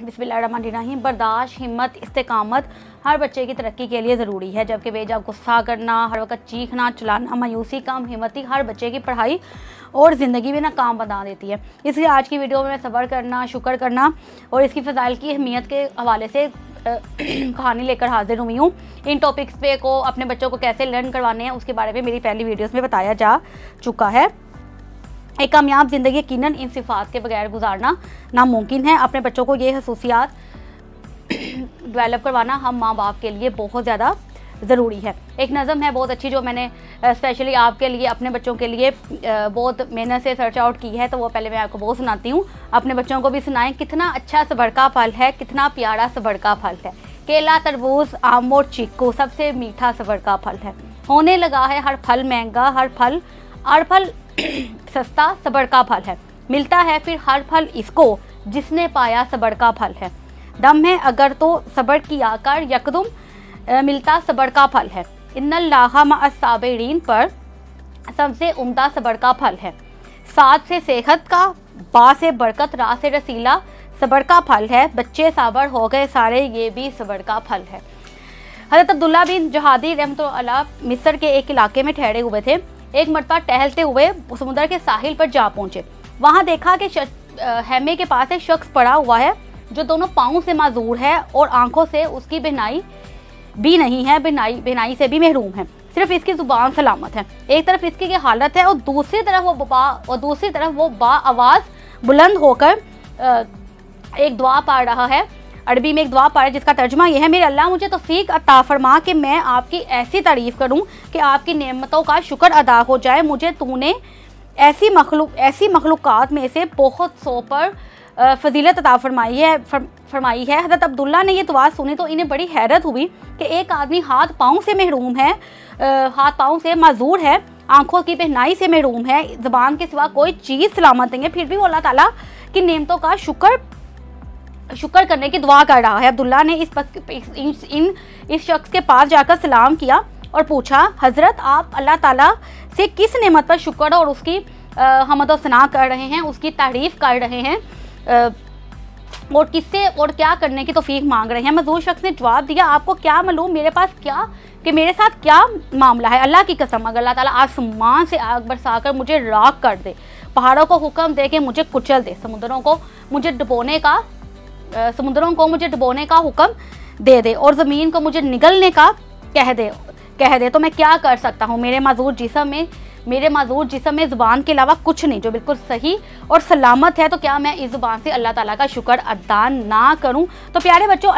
बिस्मिल्लाहिर्रहमानिर्रहीम। बर्दाश्त, हिम्मत, इस्तेकामत हर बच्चे की तरक्की के लिए ज़रूरी है, जबकि बेजा गुस्सा करना, हर वक्त चीखना, चिल्लाना, मायूसी, कम हिम्मती हर बच्चे की पढ़ाई और ज़िंदगी में काम बना देती है। इसलिए आज की वीडियो में मैं सब्र करना, शुक्र करना और इसकी फ़ज़ाइल की अहमियत के हवाले से कहानी लेकर हाजिर हुई हूँ। इन टॉपिक्स पे को अपने बच्चों को कैसे लर्न करवाने हैं उसके बारे में मेरी पहली वीडियोस में बताया जा चुका है। एक कामयाब ज़िंदगी यकीनन इन सिफ़ात के बगैर गुजारना नामुमकिन है। अपने बच्चों को ये खसूसियात डेवलप करवाना हम माँ बाप के लिए बहुत ज़्यादा ज़रूरी है। एक नज़म है बहुत अच्छी जो मैंने स्पेशली आपके लिए, अपने बच्चों के लिए बहुत मेहनत से सर्च आउट की है, तो वो पहले मैं आपको बहुत सुनाती हूँ, अपने बच्चों को भी सुनाएं। कितना अच्छा सब्र का फल है, कितना प्यारा सब्र का फल है, केला, तरबूज, आम और चीकू सबसे मीठा सब्र का फल है। होने लगा है हर फल महंगा, हर फल सस्ता सब्र का फल है। मिलता है फिर हर फल इसको जिसने पाया सब्र का फल है। दम है अगर तो सब्र किया कर, यकदम मिलता सब्र का फल है। इन्नल्लाह मअस-साबिरीन पर सबसे उम्दा सब्र का फल है। साथ से सेहत का, बा से बरकत, रा से रसीला सब्र का फल है। बच्चे साबर हो गए सारे, ये भी सब्र का फल है। हज़रत अब्दुल्ला बिन जहादी रहमतुल्लाह अलैह मिस्र के एक इलाके में ठहरे हुए थे। एक मरतबा टहलते हुए समुद्र के साहिल पर जा पहुंचे। वहां देखा कि हैमे के पास एक शख्स पड़ा हुआ है जो दोनों पाँव से माजूर है और आंखों से उसकी बहनाई भी नहीं है, बहनाई से भी महरूम है, सिर्फ इसकी ज़ुबान सलामत है। एक तरफ इसकी ये हालत है और दूसरी तरफ वो बा आवाज़ बुलंद होकर एक दुआ पढ़ रहा है। अरबी में एक दुआ पढ़ जिसका तर्जुमा यह है, मेरे अल्लाह मुझे तौफीक अता फरमा कि मैं आपकी ऐसी तारीफ़ करूं कि आपकी नेमतों का शुक्र अदा हो जाए। मुझे तूने ऐसी मखलूक़ात में से बहुत सौ पर फजीलत अता फरमाई है। हज़रत अब्दुल्ला ने यह दुआ सुनी तो इन्हें बड़ी हैरत हुई कि एक आदमी हाथ पाँव से महरूम है, हाथ पाँव से माजूर है, आँखों की बहनाई से महरूम है, ज़बान के सिवा कोई चीज़ सलामत नहीं है, फिर भी वो अल्लाह ताला की नेमतों का शुक्र करने की दुआ कर रहा है। अब्दुल्ला ने इस शख्स के पास जाकर सलाम किया और पूछा, हज़रत आप अल्लाह ताला से किस नेमत पर शुक्र और उसकी हमद व सना कर रहे हैं, उसकी तारीफ़ कर रहे हैं और किससे और क्या करने की तौफीक मांग रहे हैं? मज़ूर शख्स ने जवाब दिया, आपको क्या मालूम मेरे साथ क्या मामला है। अल्लाह की कसम अगर अल्लाह ताला आसमान से आग बरसाकर मुझे राख कर दे, पहाड़ों को हुक्म दे के मुझे कुचल दे, समुद्रों को मुझे डुबोने का हुक्म दे दे और ज़मीन को मुझे निगलने का कह दे तो मैं क्या कर सकता हूँ? मेरे माजूर जिस्म में ज़ुबान के अलावा कुछ नहीं जो बिल्कुल सही और सलामत है, तो क्या मैं इस ज़ुबान से अल्लाह ताला का शुक्र अदा ना करूँ? तो प्यारे बच्चों,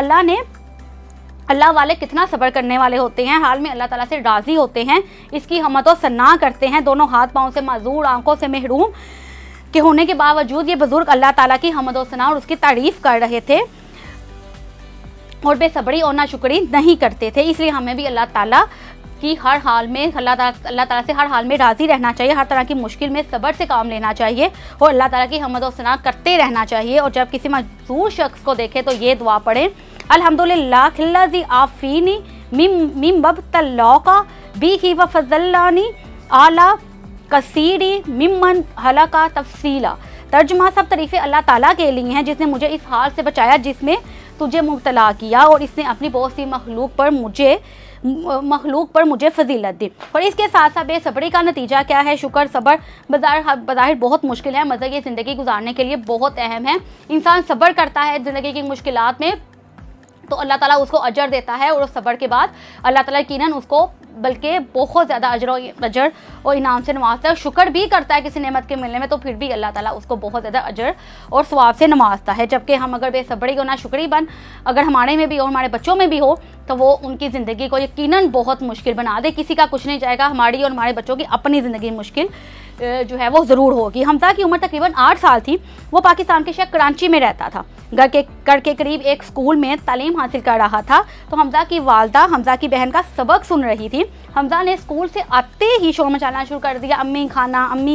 अल्लाह वाले कितना सब्र करने वाले होते हैं, हाल में अल्लाह ताला से राज़ी होते हैं, इसकी हम्मत व सना करते हैं। दोनों हाथ पाँव से माजूर, आंखों से महरूम के होने के बावजूद ये बुजुर्ग अल्लाह ताला की हम्द व सना और उसकी तारीफ़ कर रहे थे और बेसब्री और नाशुक्री नहीं करते थे। इसलिए हमें भी अल्लाह ताला की हर हाल में अल्लाह ताला से हर हाल में राज़ी रहना चाहिए, हर तरह की मुश्किल में सब्र से काम लेना चाहिए और अल्लाह ताला की हम्द व सना करते रहना चाहिए। और जब किसी मजबूर शख्स को देखे तो ये दुआ पढ़ें, अल्हम्दुलिल्लाह खिल्लाज़ी आफ़ीनी मिम बब्तल्लाका बिही व फज़ल्लानी आला कसीरी मिम्मन हलाका तफसीला। तर्जुमा, सब तारीफ़ें अल्लाह ताला के लिए हैं जिसने मुझे इस हाल से बचाया जिसमें तुझे मुब्तला किया और इसने अपनी बहुत सी मखलूक पर मुझे फजीलत दी। और इसके साथ साथ बेसब्री का नतीजा क्या है? शुक्र सब्र बज़ाहिर बहुत मुश्किल है, मज़े की ज़िंदगी गुजारने के लिए बहुत अहम है। इंसान सब्र करता है ज़िंदगी की मुश्किलात में तो अल्लाह ताला उसको अजर देता है और उस सब्र के बाद अल्लाह ताला यकीनन उसको बल्कि बहुत ज़्यादा अजर और इनाम से नवाजता है। शुक्र भी करता है किसी नेमत के मिलने में तो फिर भी अल्लाह ताला उसको बहुत ज़्यादा अजर और सवाब से नवाजता है। जबकि हम अगर बेसब्री और नाशुक्री अगर हमारे में भी हो, हमारे बच्चों में भी हो, तो वो उनकी ज़िंदगी को यकीनन बहुत मुश्किल बना दे। किसी का कुछ नहीं जाएगा, हमारी और हमारे बच्चों की अपनी ज़िंदगी मुश्किल जो है वो ज़रूर होगी। हमज़ा की उम्र तकरीबन 8 साल थी। वो पाकिस्तान के शहर कराची में रहता था। घर के करीब एक स्कूल में तालीम हासिल कर रहा था तो हमज़ा की वालदा हमज़ा की बहन का सबक सुन रही थी। हमज़ा ने स्कूल से आते ही शोर मचाना शुरू कर दिया, अम्मी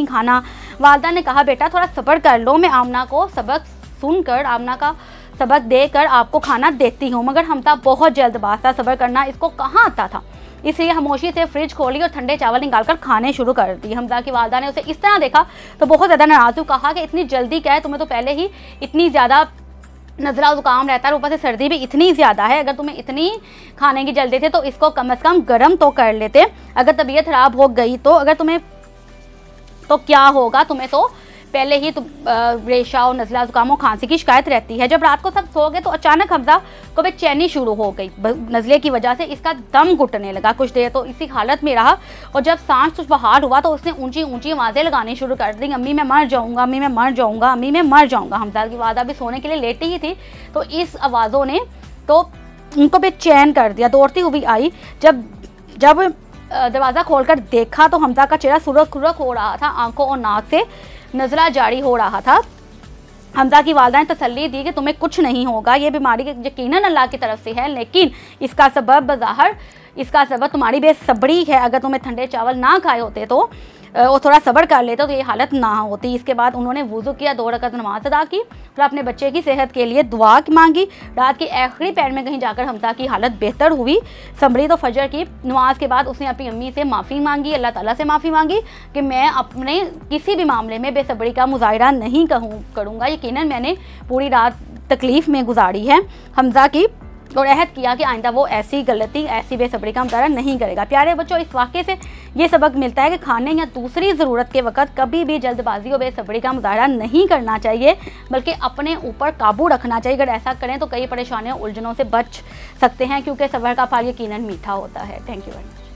खाना। वालदा ने कहा, बेटा थोड़ा सब्र कर लो, मैं आमना को सबक सुनकर, आमना का सबक देकर आपको खाना देती हूँ। मगर हमज़ा बहुत जल्दबाज था, सब्र करना इसको कहाँ आता था। इसलिए खामोशी से फ्रिज खोली और ठंडे चावल निकालकर खाने शुरू कर दिए। हमज़ा की वालदा ने उसे इस तरह देखा तो बहुत ज़्यादा नाराज़ हुई, कहा कि इतनी जल्दी क्या है, तुम्हें तो पहले ही इतनी ज़्यादा नज़ला ज़ुकाम रहता है, ऊपर से सर्दी भी इतनी ज़्यादा है। अगर तुम्हें इतनी खाने की जल्दी थी तो इसको कम से कम गर्म तो कर लेते। अगर तबीयत ख़राब हो गई तो अगर तुम्हें तो क्या होगा, तुम्हें तो पहले ही रेशा और नज़ला ज़ुकाम और खांसी की शिकायत रहती है। जब रात को सब सो गए तो अचानक हमजा को बेचैनी शुरू हो गई नज़ले की वजह से। इसका दम घुटने लगा, कुछ देर तो इसी हालत में रहा और जब सांस बाहर हुआ तो उसने ऊंची ऊंची आवाज़ें लगानी शुरू कर दी, अम्मी मैं मर जाऊँगा, अम्मी मैं मर जाऊँगा, अम्मी मैं मर जाऊँगा। हमजा की वादा भी सोने के लिए लेटी ही थी तो इस आवाज़ों ने तो उनको बेचैन कर दिया। दौड़ती हुई आई, जब दरवाज़ा खोलकर देखा तो हमजा का चेहरा सुर्ख हो रहा था, आंखों और नाक से नज़ला जारी हो रहा था। हमजा की वालिदा ने तसल्ली दी कि तुम्हें कुछ नहीं होगा, ये बीमारी यकीनन अल्लाह की तरफ से है, लेकिन इसका सबब तुम्हारी बेसब्री है। अगर तुम्हें ठंडे चावल ना खाए होते तो और थोड़ा सब्र कर लेते तो ये हालत ना होती। इसके बाद उन्होंने वुज़ू किया, 2 रकात नमाज अदा की और अपने बच्चे की सेहत के लिए दुआ मांगी। रात के आखिरी पहर में कहीं जाकर हमजा की हालत बेहतर हुई, संभली तो फजर की नमाज के बाद उसने अपनी अम्मी से माफ़ी मांगी, अल्लाह ताला से माफ़ी मांगी कि मैं अपने किसी भी मामले में बेसब्री का मुजाहिरा नहीं करूँगा। यकीनन मैंने पूरी रात तकलीफ़ में गुजारी है हमजा की, और अहद किया कि आइंदा वो ऐसी गलती, ऐसी बेसब्री का मुजाहरा नहीं करेगा। प्यारे बच्चों, इस वाक़े से ये सबक मिलता है कि खाने या दूसरी ज़रूरत के वक़्त कभी भी जल्दबाजी और बेसब्री का मुजाहरा नहीं करना चाहिए, बल्कि अपने ऊपर काबू रखना चाहिए। अगर ऐसा करें तो कई परेशानियों, उलझनों से बच सकते हैं, क्योंकि सब्र का फल यकीनन मीठा होता है। Thank you very much.